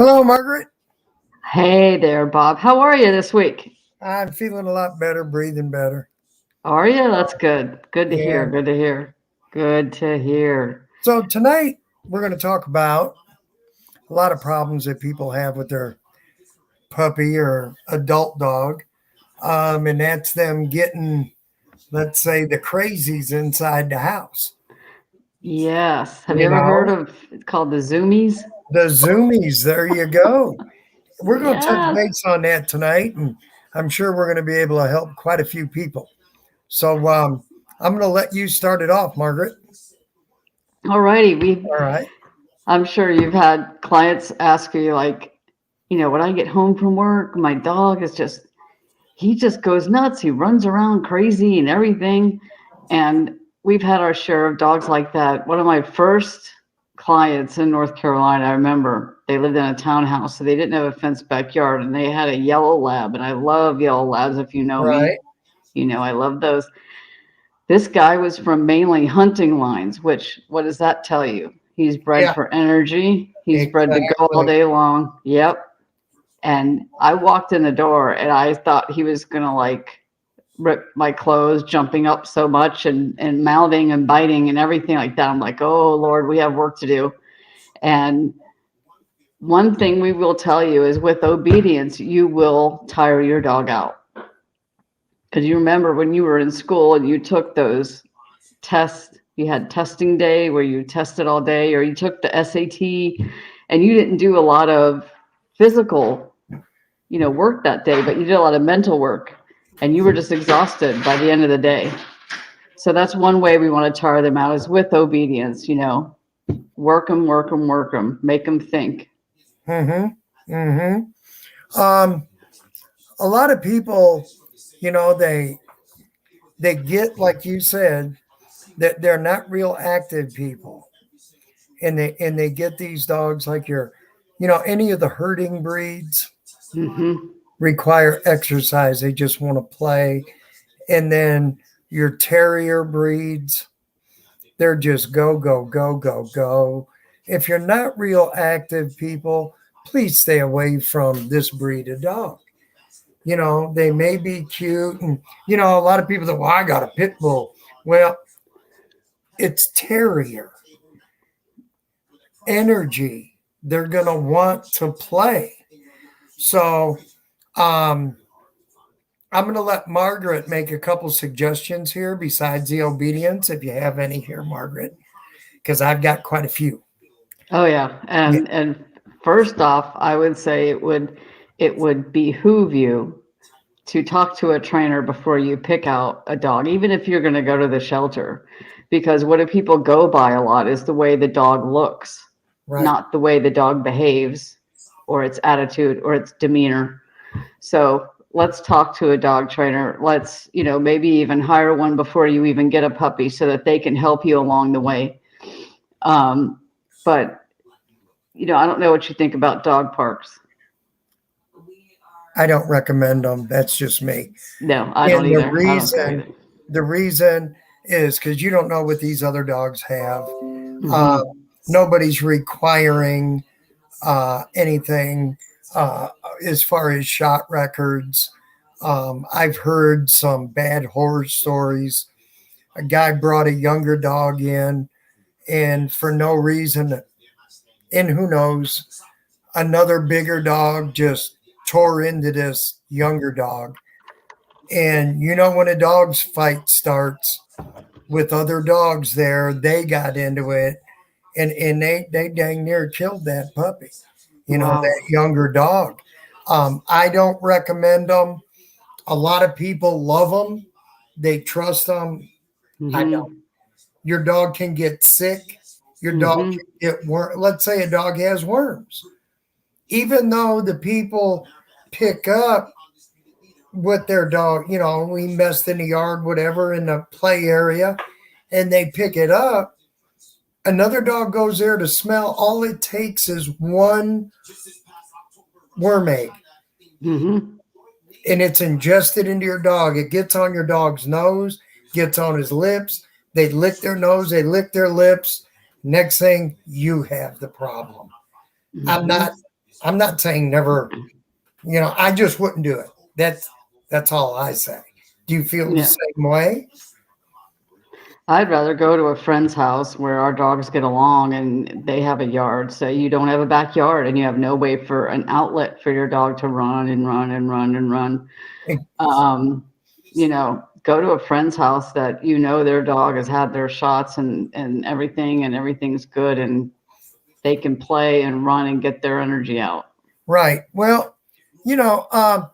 Hello, Margaret. Hey there, Bob. How are you this week? I'm feeling a lot better, breathing better. Are you? That's good. Good to hear. Yeah. Good to hear. Good to hear. So tonight we're going to talk about a lot of problems that people have with their puppy or adult dog. And that's them getting, let's say, the crazies inside the house. Yes. Have you You ever heard know, of it's called the Zoomies? the zoomies. There you go. We're going to touch Yeah. base on that tonight, and I'm sure we're going to be able to help quite a few people. So I'm going to let you start it off, Margaret. Alrighty. We All right. I'm sure you've had clients ask you like, when I get home from work, my dog is just he just goes nuts. He runs around crazy and everything. And we've had our share of dogs like that. One of my first clients in North Carolina, I remember they lived in a townhouse, so they didn't have a fenced backyard, and they had a yellow lab. And I love yellow labs. If you know me, Right. I love those. This guy was from mainly hunting lines, which what does that tell you? He's bred Yeah. for energy. He's bred to go all Exactly. day long. Yep. And I walked in the door and I thought he was going to like rip my clothes, jumping up so much and mouthing and biting and everything like that. I'm like, oh, Lord, we have work to do. And one thing we will tell you is with obedience, you will tire your dog out. Because you remember when you were in school and you took those tests, you had testing day where you tested all day, or you took the SAT and you didn't do a lot of physical work that day, but you did a lot of mental work and you were just exhausted by the end of the day. So that's one way we want to tire them out is with obedience, work them, work them, work them, make them think. Mm-hmm. Mm-hmm. A lot of people, they get like you said that they're not real active people, and they get these dogs like any of the herding breeds Hmm. require exercise. They just want to play, and then your terrier breeds, they're just go go go go go. If you're not real active people, please stay away from this breed of dog. They may be cute. And, a lot of people say, well, I got a pit bull. Well, it's terrier energy. They're going to want to play. So um, I'm going to let Margaret make a couple suggestions here besides the obedience, if you have any here, Margaret, because I've got quite a few. Oh yeah. Yeah. And first off, I would say it would behoove you to talk to a trainer before you pick out a dog, even if you're going to go to the shelter. Because what do people go by a lot is the way the dog looks, Right. not the way the dog behaves or its attitude or its demeanor. So let's talk to a dog trainer. Let's, maybe even hire one before you even get a puppy so that they can help you along the way. But, I don't know what you think about dog parks. I don't recommend them. That's just me. No, I don't And either. I don't go either. the reason is because you don't know what these other dogs have. Uh, Hmm. Nobody's requiring anything uh, as far as shot records. I've heard some bad horror stories. A guy brought a younger dog in, and for no reason, and who knows, another bigger dog just tore into this younger dog. And when a dog's fight starts with other dogs there, they got into it, and they dang near killed that puppy, Wow. that younger dog. I don't recommend them. A lot of people love them. They trust them. I don't. Hmm. Your dog can get sick. Your dog Hmm. can get worm. Let's say a dog has worms. Even though the people pick up with their dog, we messed in the yard, whatever, in the play area, and they pick it up. Another dog goes there to smell. All it takes is one worm egg, Hmm. and it's ingested into your dog. It gets on your dog's nose, gets on his lips. They lick their nose, they lick their lips. Next thing, you have the problem. I'm Hmm. not. I'm not saying never, I just wouldn't do it. That's all I say. Do you feel the Yeah. same way? I'd rather go to a friend's house where our dogs get along and they have a yard. So you don't have a backyard and you have no way for an outlet for your dog to run and run and run and run. Um, go to a friend's house that their dog has had their shots and everything, and everything's good, and they can play and run and get their energy out. Right. Well, you know, um,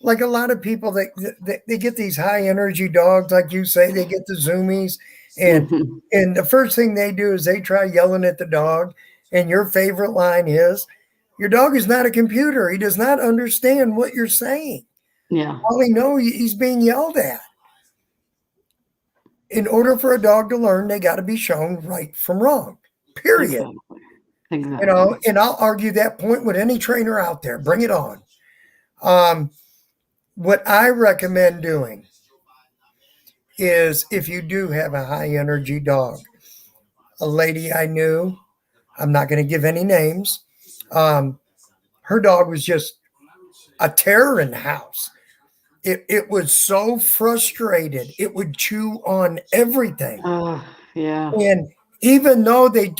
like a lot of people, they get these high energy dogs, like you say, they get the zoomies, and Hmm. and the first thing they do is they try yelling at the dog. And your favorite line is, "Your dog is not a computer. He does not understand what you're saying. Yeah, All he knows, he's being yelled at." In order for a dog to learn, they got to be shown right from wrong. Period. exactly. Exactly. And I'll argue that point with any trainer out there. Bring it on. Um, what I recommend doing is, if you do have a high energy dog, a lady I knew, I'm not going to give any names, um, her dog was just a terror in the house. It was so frustrated, it would chew on everything. Oh, yeah. And even though they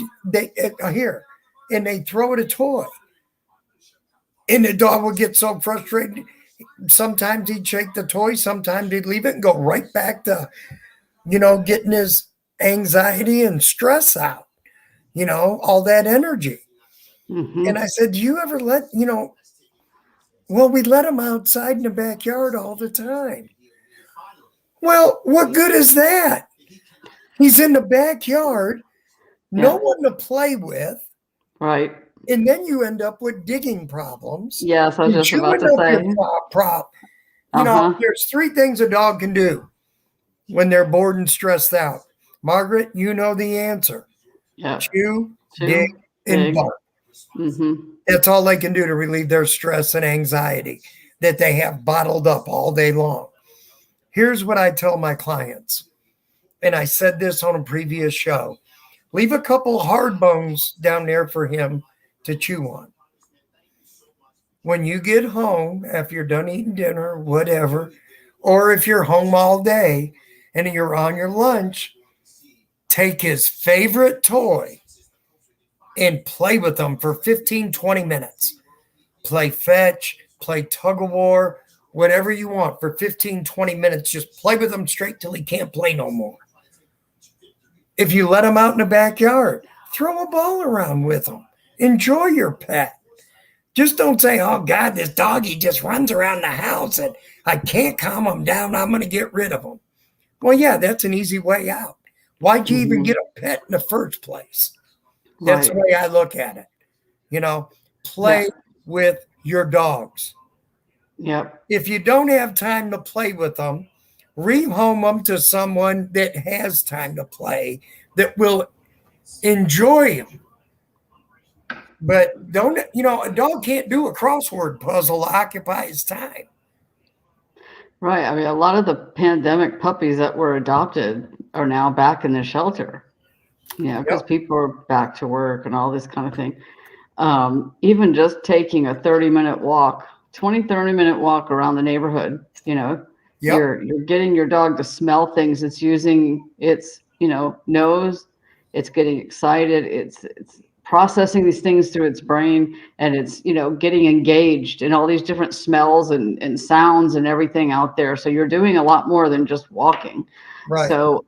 here, and they throw it a toy, and the dog would get so frustrated. Sometimes he'd shake the toy, sometimes he'd leave it and go right back to, getting his anxiety and stress out, all that energy. And Hmm. I said, "Do you ever well, we let him outside in the backyard all the time." Well, what good is that? He's in the backyard, no Yeah. one to play with, Right. and then you end up with digging problems Yes, I was and just about chewing to up your say. prop. Uh-huh. There's three things a dog can do when they're bored and stressed out. Margaret, you know the answer: Yeah. chew, dig, Two and big. bark. Hmm. That's all they can do to relieve their stress and anxiety that they have bottled up all day long. Here's what I tell my clients, and I said this on a previous show: leave a couple hard bones down there for him to chew on. When you get home, after you're done eating dinner, whatever, or if you're home all day and you're on your lunch, take his favorite toy and play with them for 15, 20 minutes. Play fetch, play tug of war, whatever you want for 15, 20 minutes. Just play with him straight till he can't play no more. If you let him out in the backyard, throw a ball around with him. Enjoy your pet. Just don't say, "Oh God, this doggy just runs around the house and I can't calm him down. I'm going to get rid of him." Well, yeah, that's an easy way out. Why'd you even Hmm. get a pet in the first place? That's the Right. way I look at it. You know, Yeah. play with your dogs. Yep. If you don't have time to play with them, rehome them to someone that has time to play, that will enjoy them. But don't, a dog can't do a crossword puzzle to occupy his time. Right. I mean, a lot of the pandemic puppies that were adopted are now back in the shelter, because Yep. people are back to work and all this kind of thing. Even just taking a 30-minute walk, 20, 30-minute walk around the neighborhood, Yep. you're getting your dog to smell things. It's using its, nose. It's getting excited. It's processing these things through its brain, and it's, getting engaged in all these different smells and sounds and everything out there. So you're doing a lot more than just walking. Right. So,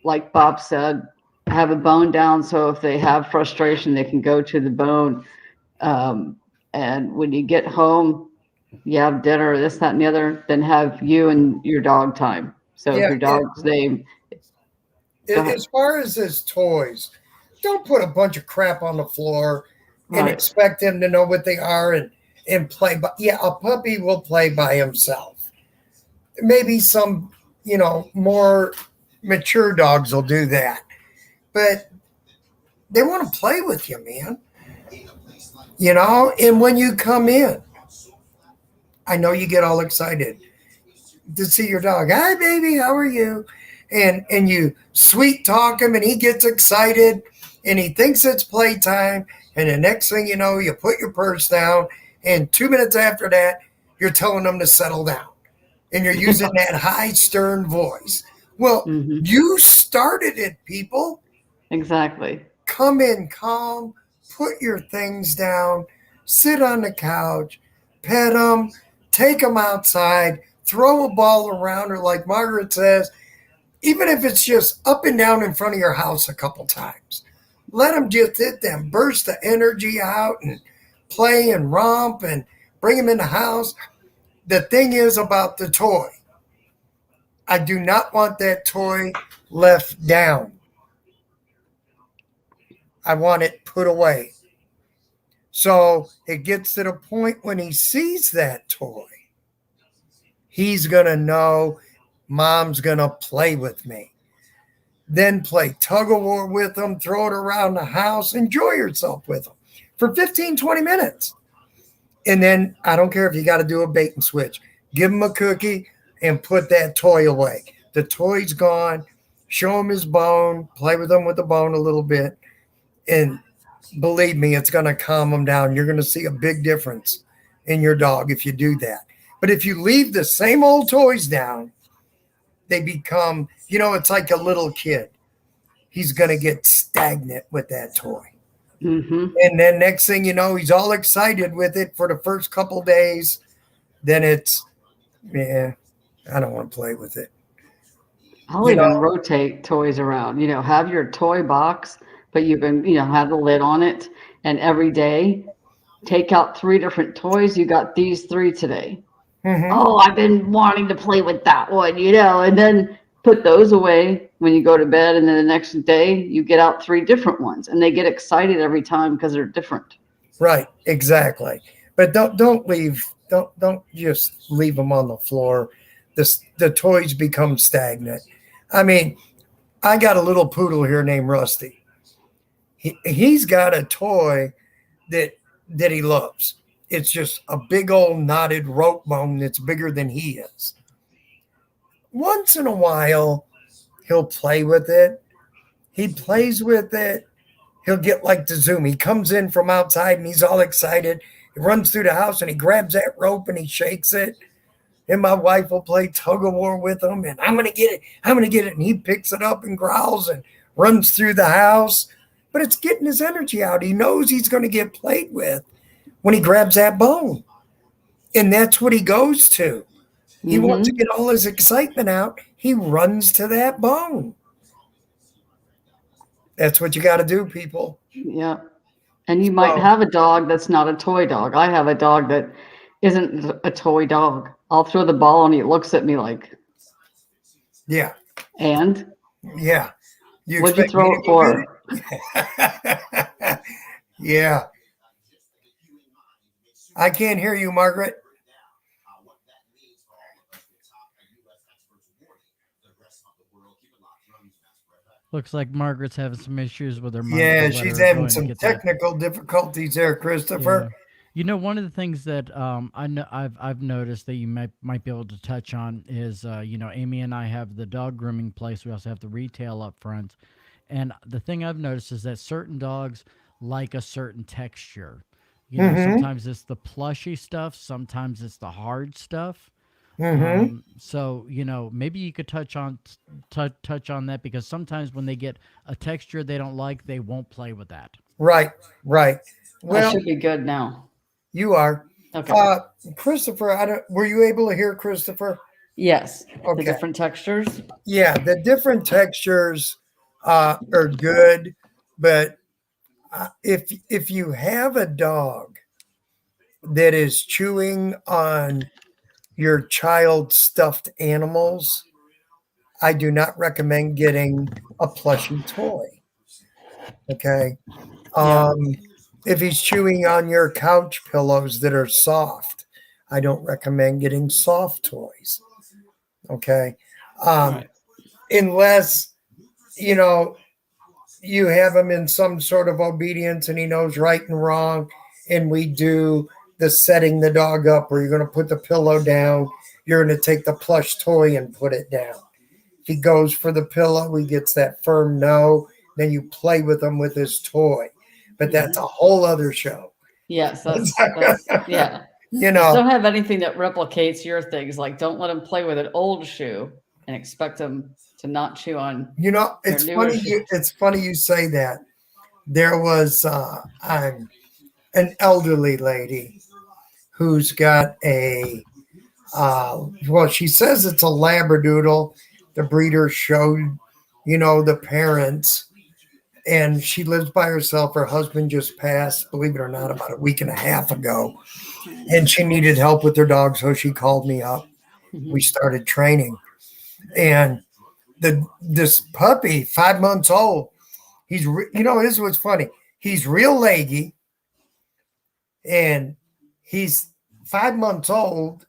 like Bob said, have a bone down, so if they have frustration, they can go to the bone. Um, and when you get home, you have dinner, this, that, and the other, then have you and your dog time. So if Yeah. your dog's name, go ahead. As far as his toys, don't put a bunch of crap on the floor and Right. expect him to know what they are and play. But yeah, a puppy will play by himself. Maybe some, more mature dogs will do that. But they want to play with you, man. And when you come in, I know you get all excited to see your dog. "Hi, baby, how are you?" And you sweet talk him, and he gets excited, and he thinks it's playtime, And the next thing you know, you put your purse down, and 2 minutes after that, you're telling them to settle down. And you're using that high, stern voice. Well, Hmm. you started it, people. Exactly. Come in calm, put your things down, sit on the couch, pet them, take them outside, throw a ball around, or like Margaret says, even if it's just up and down in front of your house a couple times. Let them just hit them, burst the energy out and play and romp and bring them in the house. The thing is about the toy, I do not want that toy left down. I want it put away. So it gets to the point when he sees that toy, he's going to know mom's going to play with me. Then play tug of war with them, throw it around the house, enjoy yourself with them for 15, 20 minutes. And then I don't care if you got to do a bait and switch. Give him a cookie and put that toy away. The toy's gone. Show him his bone. Play with him with the bone a little bit. And believe me, it's going to calm him down. You're going to see a big difference in your dog if you do that. But if you leave the same old toys down, they become, it's like a little kid. He's going to get stagnant with that toy. Hmm. And then next thing you know, he's all excited with it for the first couple days. Then it's, yeah, I don't want to play with it. I'll You even know, rotate toys around. Have your toy box, but you can, have the lid on it. And every day, take out three different toys. You got these three today. mm-hmm, Oh, I've been wanting to play with that one, and then put those away when you go to bed. And then the next day, you get out three different ones. And they get excited every time because they're different. right, exactly. But don't just leave them on the floor. The toys become stagnant. I mean, I got a little poodle here named Rusty. He's got a toy that he loves. It's just a big old knotted rope bone that's bigger than he is. Once in a while, he'll play with it. He plays with it. He'll get like the Zoom. He comes in from outside and he's all excited. He runs through the house and he grabs that rope and he shakes it. And my wife will play tug of war with him, and I'm going to get it. I'm going to get it. And he picks it up and growls and runs through the house. But it's getting his energy out. He knows he's going to get played with when he grabs that bone. And that's what he goes to. He wants to Hmm. get all his excitement out. He runs to that bone. That's what you got to do, people. Yeah. And you might So, have a dog that's not a toy dog. I have a dog that isn't a toy dog. I'll throw the ball and he looks at me like, yeah, and yeah. You what'd you expect me throw to it go get for? it? Yeah. I can't hear you, Margaret. Looks like Margaret's having some issues with her mic. Yeah, We'll let she's her go having ahead and some get that. technical difficulties there, Christopher. Yeah. One of the things that I know I've noticed that you might be able to touch on is Amy and I have the dog grooming place. We also have the retail up front, and the thing I've noticed is that certain dogs like a certain texture. Mm-hmm. Sometimes it's the plushy stuff, sometimes it's the hard stuff. Mm-hmm. So maybe you could touch on that because sometimes when they get a texture they don't like, they won't play with that. Right, right. I Well, should be good now. you are. Okay. Christopher, I don't, were you able to hear Christopher? Yes. The Okay. different textures. Yeah, the different textures are good, but if you have a dog that is chewing on your child's stuffed animals, I do not recommend getting a plushie toy. Okay. Yeah. If he's chewing on your couch pillows that are soft, I don't recommend getting soft toys. Okay. Um, Right. unless, you know, you have him in some sort of obedience and he knows right and wrong, and we do the setting the dog up where you're going to put the pillow down, you're going to take the plush toy and put it down. If he goes for the pillow, he gets that firm no, then you play with him with his toy. but that's a whole other show. Yes, that's yeah. You Just know, don't have anything that replicates your things. Like, don't let them play with an old shoe and expect them to not chew on your newer shoe. it's funny you say that. There was an elderly lady who's got a well, she says it's a labradoodle. The breeder showed, the parents, and she lives by herself. Her husband just passed, believe it or not, about a week and a half ago, and she needed help with her dog, so she called me up. We started training, and this puppy, 5 months old, this is what's funny. He's real leggy, and he's 5 months old.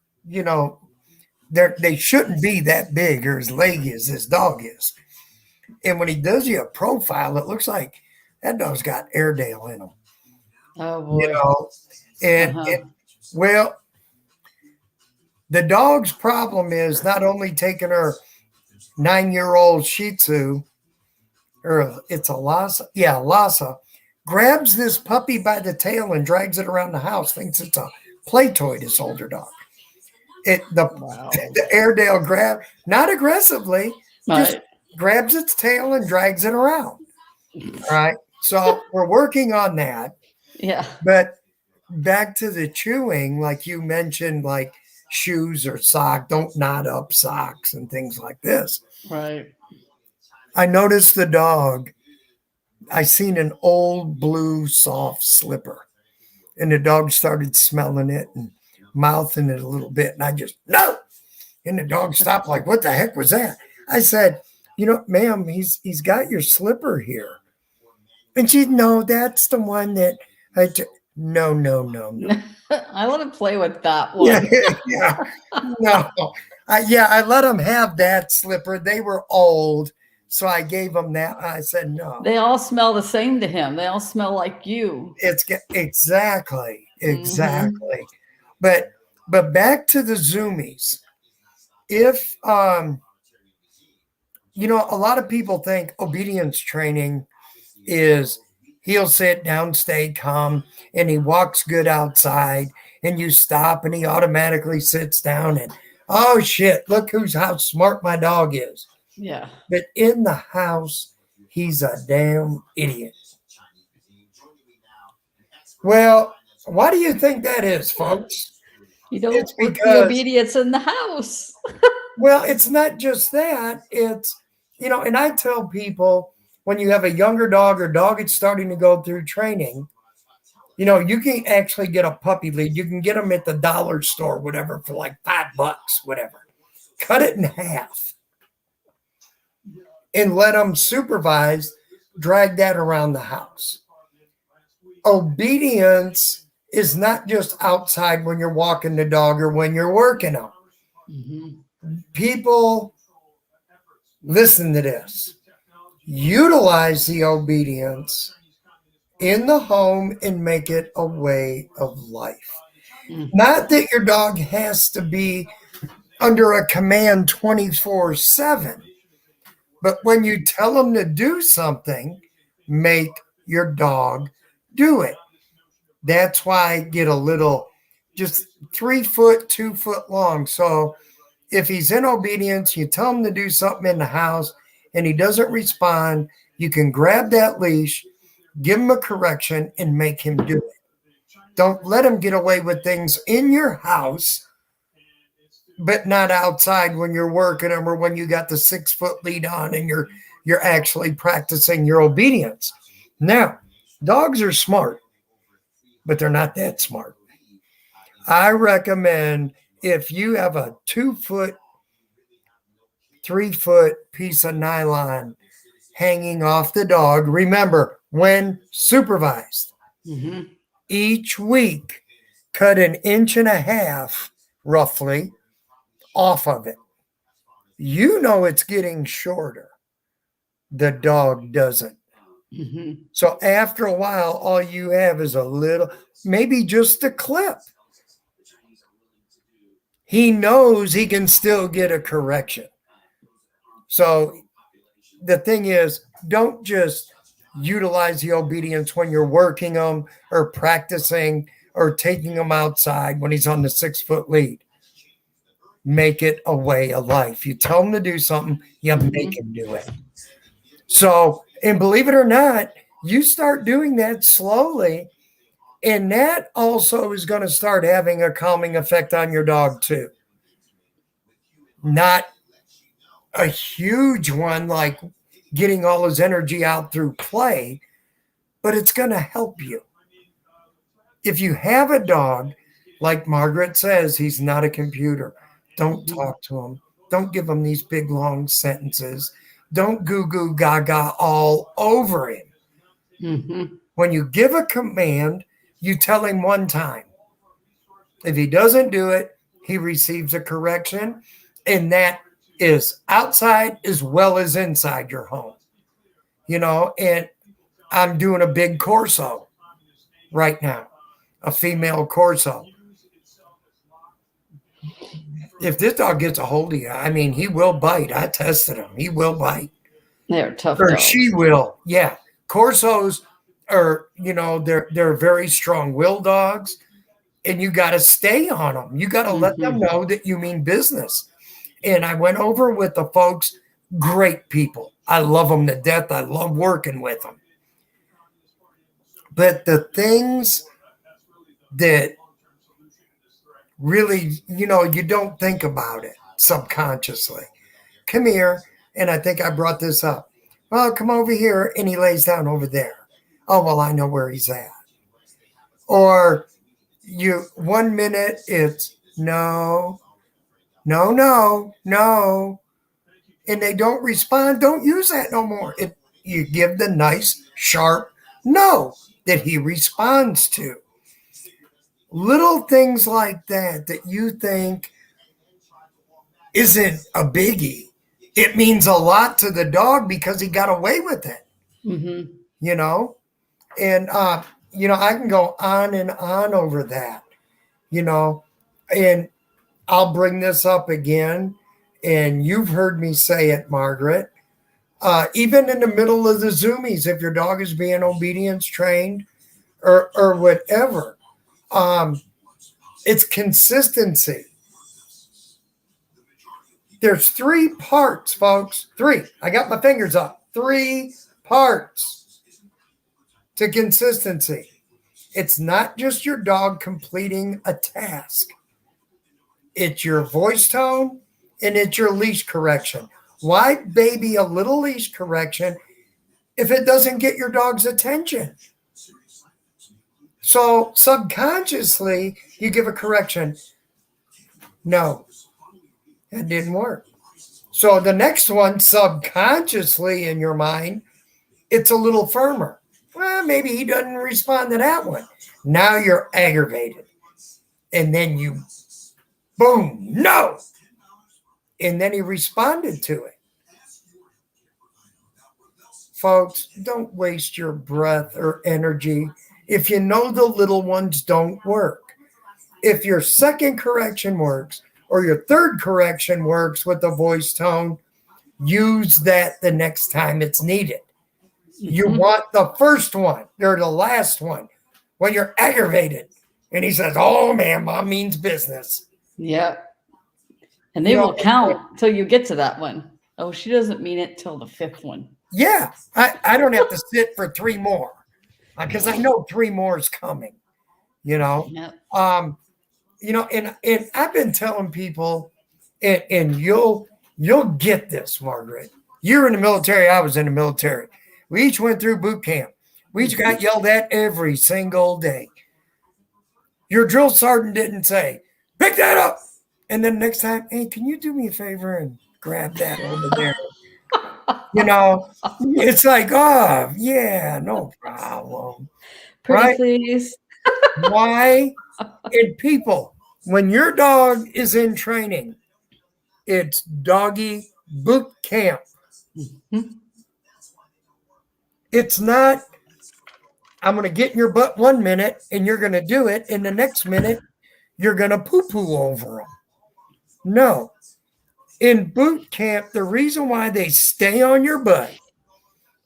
They shouldn't be that big or as leggy as this dog is. And when he does you a profile, it looks like that dog's got Airedale in him. Oh boy. And well, the dog's problem is not only taking her 9-year-old Shih Tzu, or it's a Lhasa, grabs this puppy by the tail and drags it around the house, thinks it's a play toy, this older dog. The Airedale grab, not aggressively, just grabs its tail and drags it around. All right. So we're working on that. Yeah. But back to the chewing, like you mentioned, like shoes or sock, don't knot up socks and things like this. Right. I noticed the dog. I seen an old blue soft slipper, and the dog started smelling it and mouthing it a little bit. And I just, no. And the dog stopped, like, what the heck was that? I said, ma'am, he's got your slipper here. And she, no, that's the one that no. I let him play with that one. Yeah. No. I let him have that slipper. They were old. So I gave him that. I said, no. They all smell the same to him. They all smell like you. It's exactly. But back to the zoomies. If, a lot of people think obedience training is he'll sit down, stay calm, and he walks good outside, and you stop and he automatically sits down and, oh shit, look how smart my dog is. Yeah. But in the house, he's a damn idiot. Well, why do you think that is, folks? You don't put the obedience in the house. Well, it's not just that. It's, and I tell people, when you have a younger dog or dog that's starting to go through training, you can actually get a puppy lead. You can get them at the dollar store, whatever, for like $5, whatever. Cut it in half and let them supervise, drag that around the house. Obedience is not just outside when you're walking the dog or when you're working them. People, listen to this. Utilize the obedience in the home and make it a way of life. Not that your dog has to be under a command 24/7, but when you tell them to do something, make your dog do it. That's why I get a little, just 3 foot, 2 foot long. So if he's in obedience, you tell him to do something in the house and he doesn't respond, you can grab that leash, give him a correction, and make him do it. Don't let him get away with things in your house, but not outside when you're working them or when you got the 6 foot lead on and you're actually practicing your obedience. Now, dogs are smart, but they're not that smart. I recommend if you have a 2 foot, 3 foot piece of nylon hanging off the dog, remember, when supervised, each week, cut 1.5 inches roughly off of it. You know it's getting shorter. The dog doesn't. So after a while, all you have is a little, maybe just a clip. He knows he can still get a correction. So the thing is, don't just utilize the obedience when you're working them or practicing or taking him outside when he's on the 6 foot lead. Make it a way of life. You tell him to do something, you make him do it. So, and believe it or not, you start doing that slowly, and that also is going to start having a calming effect on your dog too. Not a huge one like getting all his energy out through play, but it's going to help you. If you have a dog, like Margaret says, he's not a computer. Don't talk to him. Don't give him these big long sentences. Don't goo goo gaga all over him. Mm-hmm. When you give a command, you tell him one time. If he doesn't do it, he receives a correction, and that is outside as well as inside your home. And I'm doing a big corso right now, a female corso. If this dog gets a hold of you, I mean, he will bite. I tested him. He will bite. They're tough Or dogs. she will. Yeah. Corsos are, they're very strong-willed dogs, and you got to stay on them. You got to let them know that you mean business. And I went over with the folks, great people. I love them to death. I love working with them. But the things that really, you don't think about it subconsciously. Come here. And I think I brought this up. Well, come over here. And he lays down over there. Oh, well, I know where he's at. Or 1 minute it's no. And they don't respond. Don't use that no more. You give the nice, sharp no that he responds to. Little things like that you think isn't a biggie. It means a lot to the dog because he got away with it. Mm-hmm. And, I can go on and on over that, and I'll bring this up again. And you've heard me say it, Margaret. Even in the middle of the zoomies, if your dog is being obedience trained or whatever, it's consistency. There's 3 parts, folks. 3. I got my fingers up. 3 parts to consistency. It's not just your dog completing a task. It's your voice tone and it's your leash correction. Why baby a little leash correction if it doesn't get your dog's attention? So subconsciously, you give a correction. No, that didn't work. So the next one, subconsciously in your mind, it's a little firmer. Well, maybe he doesn't respond to that one. Now you're aggravated. And then you, boom, no. And then he responded to it. Folks, don't waste your breath or energy if you know the little ones don't work. If your second correction works or your third correction works with the voice tone, use that the next time it's needed. You want the first one or the last one when you're aggravated. And he says, oh, man, mom means business. Yep. And they will count till you get to that one. Oh, she doesn't mean it till the 5th one. Yeah. I don't have to sit for 3 more because I know 3 more is coming, Yep. And I've been telling people, and you'll get this, Margaret. You're in the military. I was in the military. We each went through boot camp. We each got yelled at every single day. Your drill sergeant didn't say, pick that up. And then next time, hey, can you do me a favor and grab that over there? It's like, oh, yeah, no problem. Pretty right? please. Why? And people, when your dog is in training, it's doggy boot camp. Mm-hmm. It's not, I'm going to get in your butt 1 minute and you're going to do it. And the next minute, you're going to poo-poo over them. No. In boot camp, the reason why they stay on your butt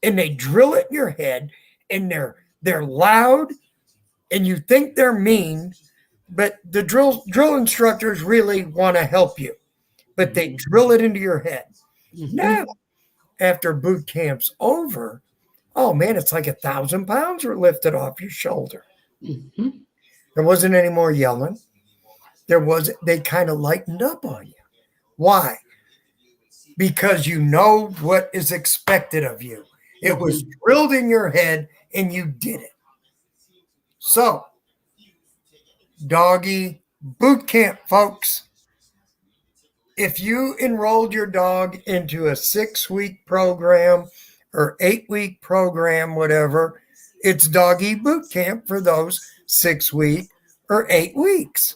and they drill it in your head, and they're loud, and you think they're mean, but the drill instructors really want to help you, but they drill it into your head. Now, after boot camp's over, oh man, it's like 1,000 pounds were lifted off your shoulder. There wasn't any more yelling. They kind of lightened up on you. Why? Because you know what is expected of you. It was drilled in your head and you did it. So, doggy boot camp, folks. If you enrolled your dog into a 6-week program or 8-week program, whatever, it's doggy boot camp for those 6 week or 8 weeks.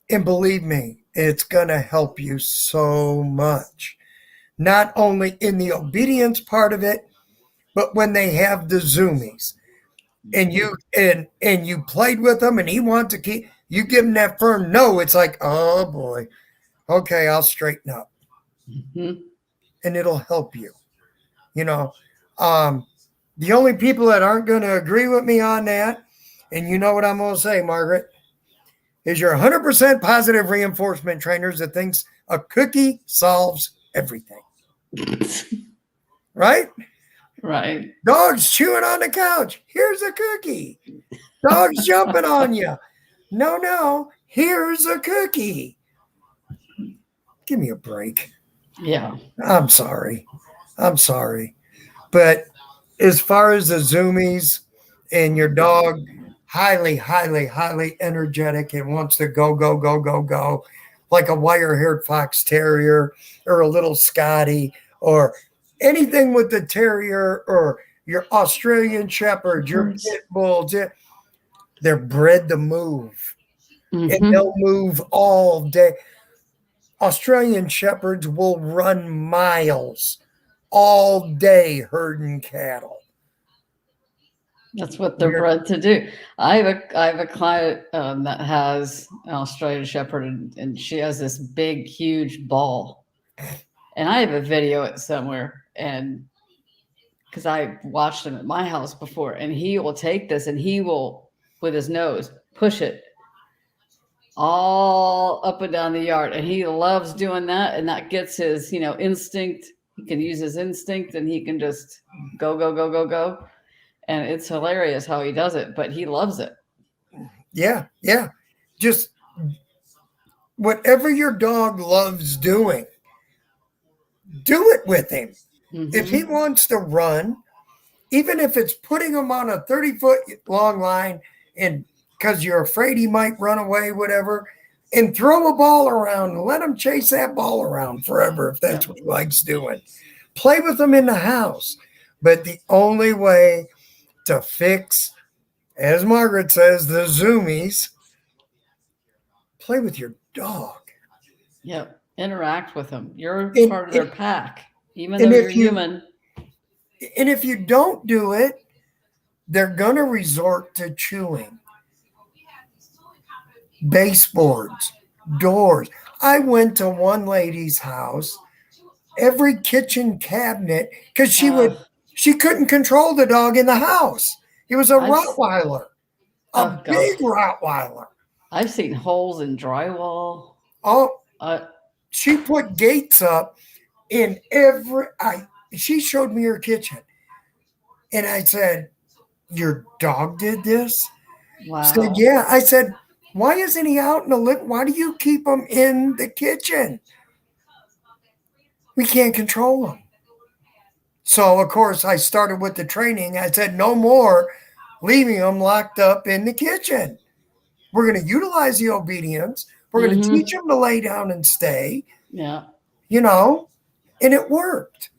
And believe me, it's going to help you so much. Not only in the obedience part of it, but when they have the zoomies and you played with them and he wants to keep, you give him that firm no, it's like, oh boy, okay, I'll straighten up. And it'll help you. The only people that aren't going to agree with me on that, and you know what I'm going to say, Margaret, is your 100% positive reinforcement trainers that thinks a cookie solves everything. Right? Right. Dogs chewing on the couch. Here's a cookie. Dogs jumping on you. No, here's a cookie. Give me a break. Yeah. I'm sorry. But as far as the zoomies and your dog highly, highly, highly energetic and wants to go, like a wire-haired fox terrier or a little Scotty or anything with the terrier or your Australian shepherd, your pit bulls, they're bred to move. And they'll move all day. Australian shepherds will run miles all day herding cattle. That's what they're bred to do. I have a client that has an Australian Shepherd, and she has this big, huge ball. And I have a video it somewhere, and because I watched him at my house before, and he will take this and he will, with his nose, push it all up and down the yard, and he loves doing that, and that gets his instinct. He can use his instinct, and he can just go. And it's hilarious how he does it, but he loves it. Yeah. Just whatever your dog loves doing, do it with him. If he wants to run, even if it's putting him on a 30-foot long line and because you're afraid he might run away, whatever, and throw a ball around and let him chase that ball around forever if that's what he likes doing. Play with him in the house. But the only way to fix, as Margaret says, the zoomies, play with your dog. Yep. Interact with them. You're part of their pack, even though you're human. And if you don't do it, they're going to resort to chewing. Baseboards, doors. I went to one lady's house, every kitchen cabinet, because she couldn't control the dog in the house. He was a Rottweiler, big Rottweiler. I've seen holes in drywall. Oh, she put gates up in she showed me her kitchen. And I said, your dog did this? Wow. She said, yeah. I said, why isn't he out in the living? Why do you keep him in the kitchen? We can't control him. So, of course, I started with the training. I said, no more leaving him locked up in the kitchen. We're going to utilize the obedience. We're going to teach him to lay down and stay. Yeah. And it worked.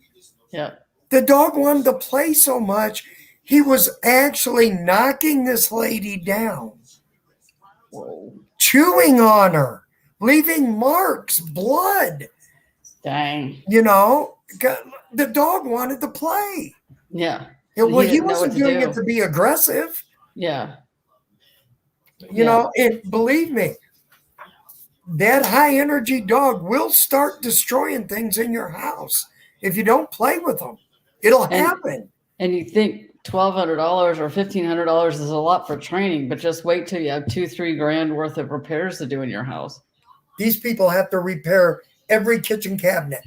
Yeah. The dog wanted to play so much, he was actually knocking this lady down. Whoa. Chewing on her, leaving marks, blood. Dang. The dog wanted to play. Yeah. Well, he wasn't doing it to be aggressive. Yeah. And believe me, that high energy dog will start destroying things in your house if you don't play with them. It'll happen. And you think $1,200 or $1,500 is a lot for training, but just wait till you have $2-3 grand worth of repairs to do in your house. These people have to repair every kitchen cabinet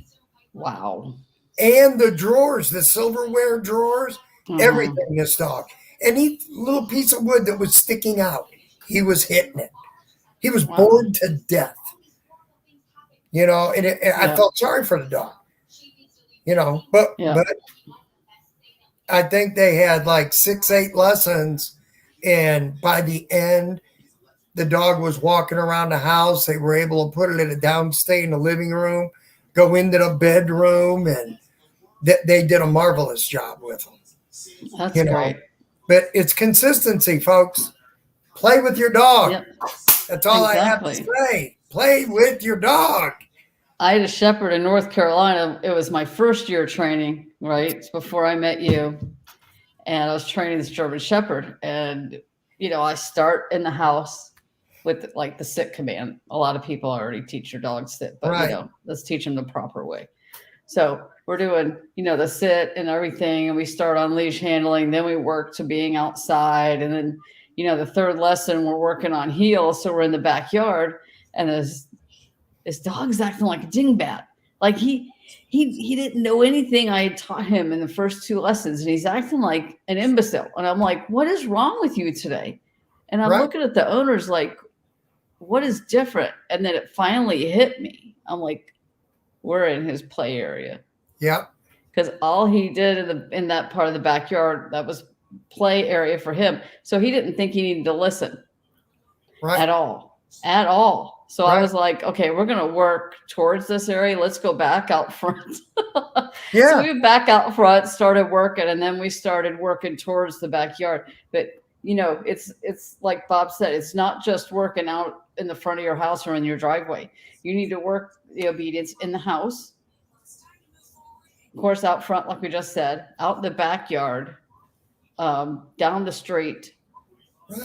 Wow. and the drawers, the silverware drawers, Uh-huh. everything. This dog, any little piece of wood that was sticking out, he was hitting it. He was bored to death. You know, and I felt sorry for the dog. You know, but I think they had like 6-8 lessons, and by the end, the dog was walking around the house. They were able to put it in a downstay in the living room, go into the bedroom, and they did a marvelous job with him. That's great. But it's consistency, folks. Play with your dog. Yep. That's all I have to say. Play with your dog. I had a shepherd in North Carolina. It was my first year training, right? It's before I met you. And I was training this German shepherd. And, you know, I start in the house with like the sit command. A lot of people already teach your dog sit, but, you know, let's teach them the proper way. So we're doing, you know, the sit and everything. And we start on leash handling. Then we work to being outside. And then, you know, the third lesson, we're working on heel. So we're in the backyard. And this dog's acting like a dingbat. Like he didn't know anything I had taught him in the first 2 lessons. And he's acting like an imbecile. And I'm like, what is wrong with you today? And I'm looking at the owners like, what is different? And then it finally hit me. I'm like, we're in his play area. Yeah. Because all he did in that part of the backyard, that was play area for him. So he didn't think he needed to listen at all. So I was like, okay, we're going to work towards this area. Let's go back out front. So we went back out front, started working, and then we started working towards the backyard. But, you know, it's like Bob said, it's not just working out in the front of your house or in your driveway. You need to work the obedience in the house. Of course, out front, like we just said, out in the backyard, down the street.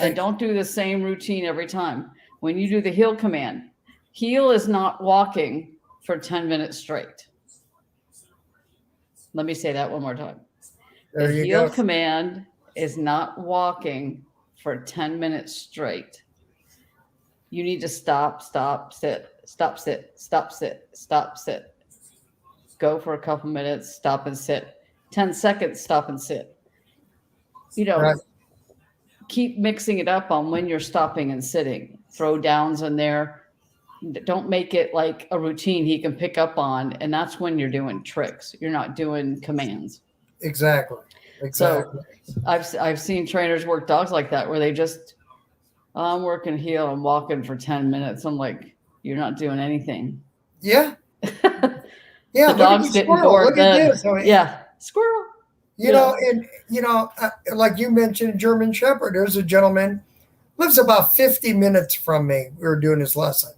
And don't do the same routine every time. When you do the heel command, heel is not walking for 10 minutes straight. Let me say that one more time. The heel command is not walking for 10 minutes straight. You need to stop, sit, stop, sit, stop, sit, stop, sit. Go for a couple minutes, stop and sit. 10 seconds, stop and sit. You know, keep mixing it up on when you're stopping and sitting. Throw downs in there. Don't make it like a routine he can pick up on. And that's when you're doing tricks. You're not doing commands. Exactly. So I've seen trainers work dogs like that, where they just, I'm working heel, I'm walking for 10 minutes. I'm like, you're not doing anything. Yeah. Yeah. The dog's getting bored. Squirrel. You know, and, you know, like you mentioned, German Shepherd, there's a gentleman, lives about 50 minutes from me. We were doing his lesson.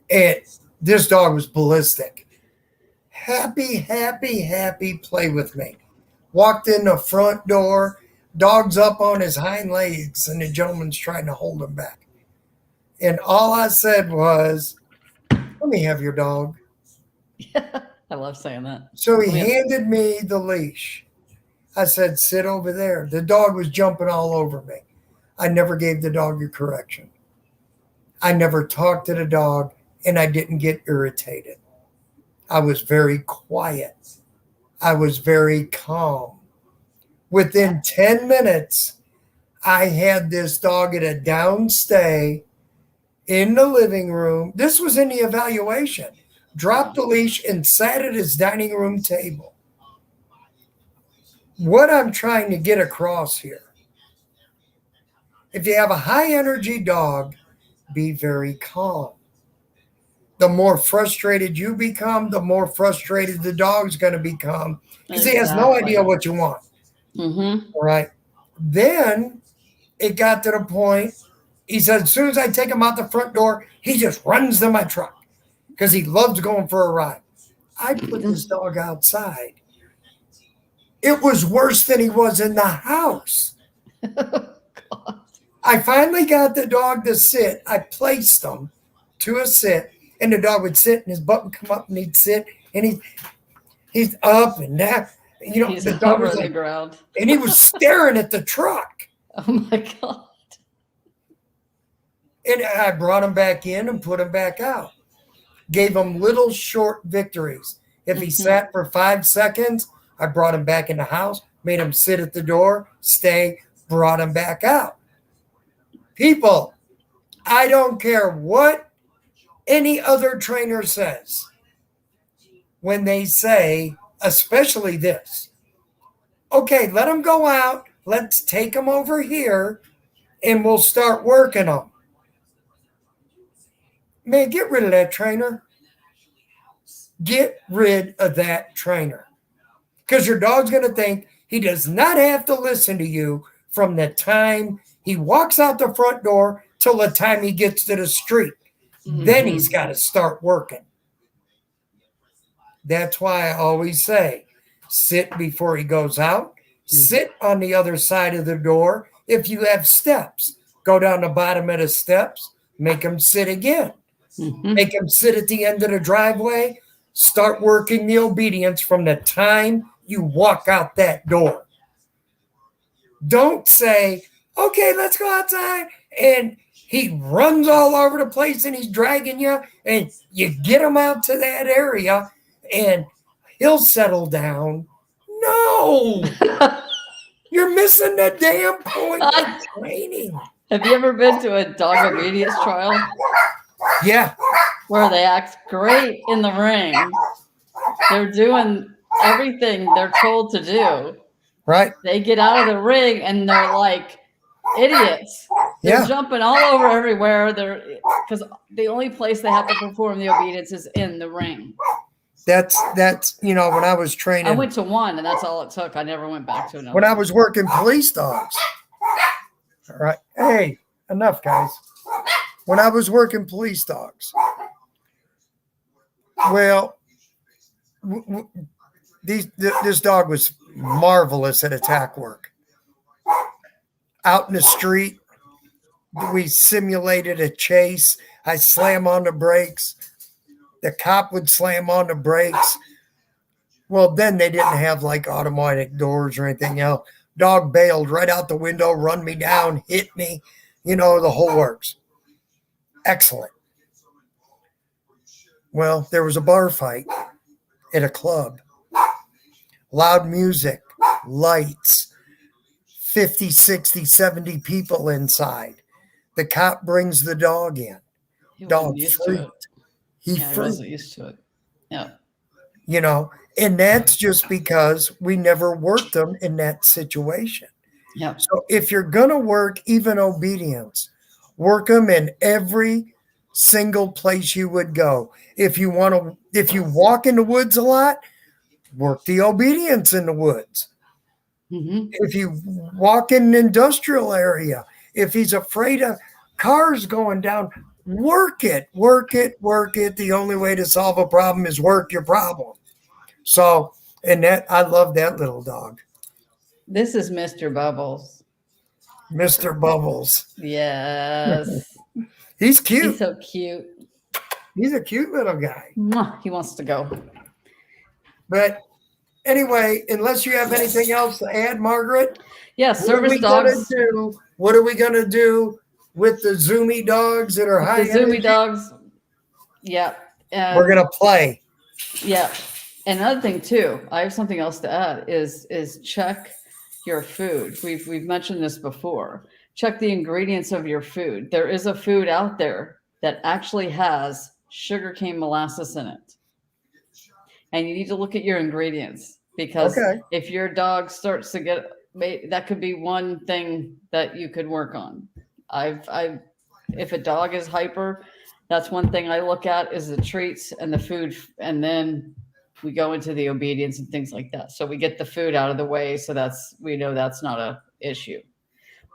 And this dog was ballistic. Happy, play with me. Walked in the front door, dog's up on his hind legs, and the gentleman's trying to hold him back. And all I said was, let me have your dog. I love saying that. So he handed me the leash. I said, sit over there. The dog was jumping all over me. I never gave the dog a correction. I never talked to the dog, and I didn't get irritated. I was very quiet. I was very calm. Within 10 minutes, I had this dog at a downstay in the living room. This was in the evaluation. Dropped the leash and sat at his dining room table. What I'm trying to get across here, if you have a high energy dog, be very calm. The more frustrated you become, the more frustrated the dog's going to become, because he has no idea what you want. Mm-hmm. All right. Then it got to the point, he said, as soon as I take him out the front door, he just runs to my truck because he loves going for a ride. I put this dog outside. It was worse than he was in the house. I finally got the dog to sit. I placed him to a sit, and the dog would sit, and his butt would come up, and he'd sit, and he's up and down. He's the dog over was the like, ground. and he was staring at the truck. Oh my God. And I brought him back in and put him back out. Gave him little short victories. If he sat for 5 seconds, I brought him back in the house, made him sit at the door, stay, brought him back out. People, I don't care what any other trainer says when they say, especially this, okay, let him go out, let's take him over here, and we'll start working them. Man, get rid of that trainer. Get rid of that trainer. Because your dog's going to think he does not have to listen to you from the time he walks out the front door till the time he gets to the street. Then he's got to start working. That's why I always say, sit before he goes out. Sit on the other side of the door. If you have steps, go down the bottom of the steps, make him sit again. Make him sit at the end of the driveway. Start working the obedience from the time you walk out that door. Don't say, okay, let's go outside. And he runs all over the place and he's dragging you. And you get him out to that area and he'll settle down. No. You're missing the damn point of training. Have you ever been to a dog obedience trial? Yeah. Where they act great in the ring. They're doing everything they're told to do. Right. They get out of the ring and they're like idiots. They're jumping all over everywhere. Because the only place they have to perform the obedience is in the ring. That's when I was training. I went to one and that's all it took. I never went back to another. When I was working police dogs. All right. Hey, enough, guys. When I was working police dogs. Well, this dog was marvelous at attack work. Out in the street, we simulated a chase. I slam on the brakes. The cop would slam on the brakes. Well, then they didn't have like automatic doors or anything else. Dog bailed right out the window, run me down, hit me, the whole works. Excellent. Well, there was a bar fight at a club. Loud music, lights, 50, 60, 70 people inside. The cop brings the dog in. Dog freaked. He wasn't used to it. Yeah. And that's just because we never worked them in that situation. Yeah. So if you're going to work even obedience, work them in every single place you would go. If you walk in the woods a lot, work the obedience in the woods. If you walk in an industrial area, if he's afraid of cars going down, work it. The only way to solve a problem is work your problem. So, I love that little dog. This is Mr. Bubbles. Mr. Bubbles. Yes. He's cute. He's so cute. He's a cute little guy. He wants to go. But anyway, unless you have anything else to add, Margaret. Yeah, service dogs. What are we going to do with the Zoomy dogs that are high The Zoomy dogs. Yeah. We're going to play. Yeah. And another thing too, I have something else to add is check your food. We've mentioned this before. Check the ingredients of your food. There is a food out there that actually has sugarcane molasses in it. And you need to look at your ingredients because if your dog starts to get, that could be one thing that you could work on. If a dog is hyper, that's one thing I look at is the treats and the food, and then we go into the obedience and things like that. So we get the food out of the way. So we know that's not a issue,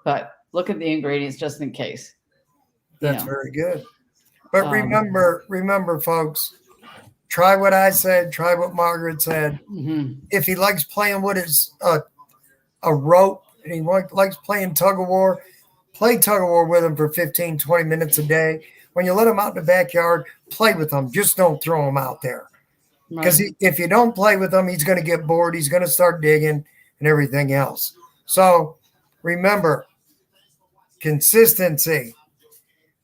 but look at the ingredients just in case. That's very good. But remember folks, try what I said, try what Margaret said. If he likes playing with his, a rope and he likes playing tug of war, play tug of war with him for 15, 20 minutes a day. When you let him out in the backyard, play with him. Just don't throw him out there. Because Right. if you don't play with him, he's going to get bored. He's going to start digging and everything else. So remember, consistency.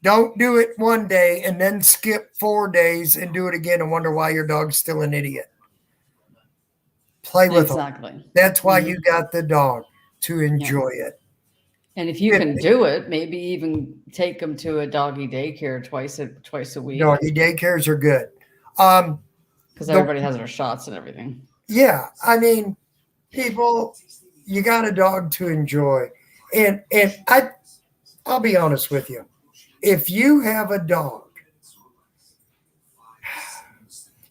Don't do it one day and then skip 4 days and do it again and wonder why your dog's still an idiot. Play with them. Exactly. That's why you got the dog, to enjoy it. And if you can do it, maybe even take them to a doggy daycare twice a week. Doggy daycares are good. Because everybody has their shots and everything. Yeah, I mean, people, you got a dog to enjoy, and I'll be honest with you. If you have a dog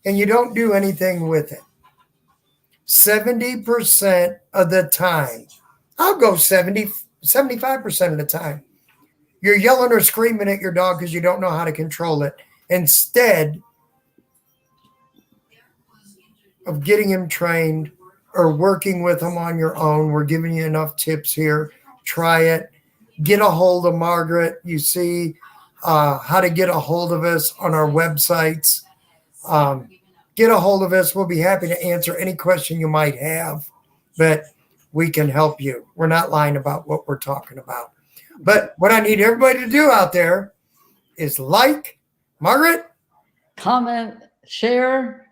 and you don't do anything with it, 70% of the time, I'll go 75% of the time, you're yelling or screaming at your dog because you don't know how to control it. Instead of getting him trained or working with him on your own, we're giving you enough tips here. Try it. Get a hold of Margaret. You see how to get a hold of us on our websites. Get a hold of us. We'll be happy to answer any question you might have, but we can help you. We're not lying about what we're talking about. But what I need everybody to do out there is like, Margaret, comment, share,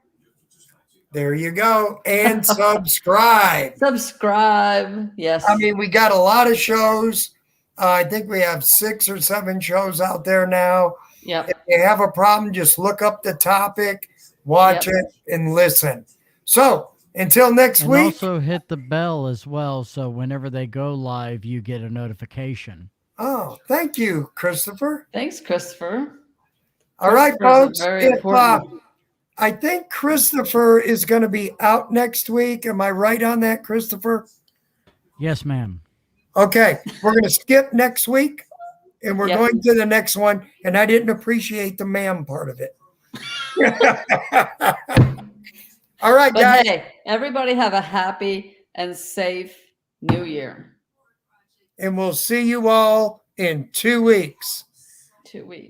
there you go, and subscribe. subscribe. Yes. I mean, we got a lot of shows. I think we have 6 or 7 shows out there now. Yep. If you have a problem, just look up the topic, watch it, and listen. So until next And week. also hit the bell as well, so whenever they go live, you get a notification. Oh, thank you, Christopher. Thanks, Christopher. All right, Christopher's folks. very important. I think Christopher is going to be out next week. Am I right on that, Christopher? Yes, ma'am. Okay, we're going to skip next week, and we're Yep. going to the next one. And I didn't appreciate the ma'am part of it. All right, But guys. hey, everybody have a happy and safe New Year. And we'll see you all in 2 weeks. 2 weeks.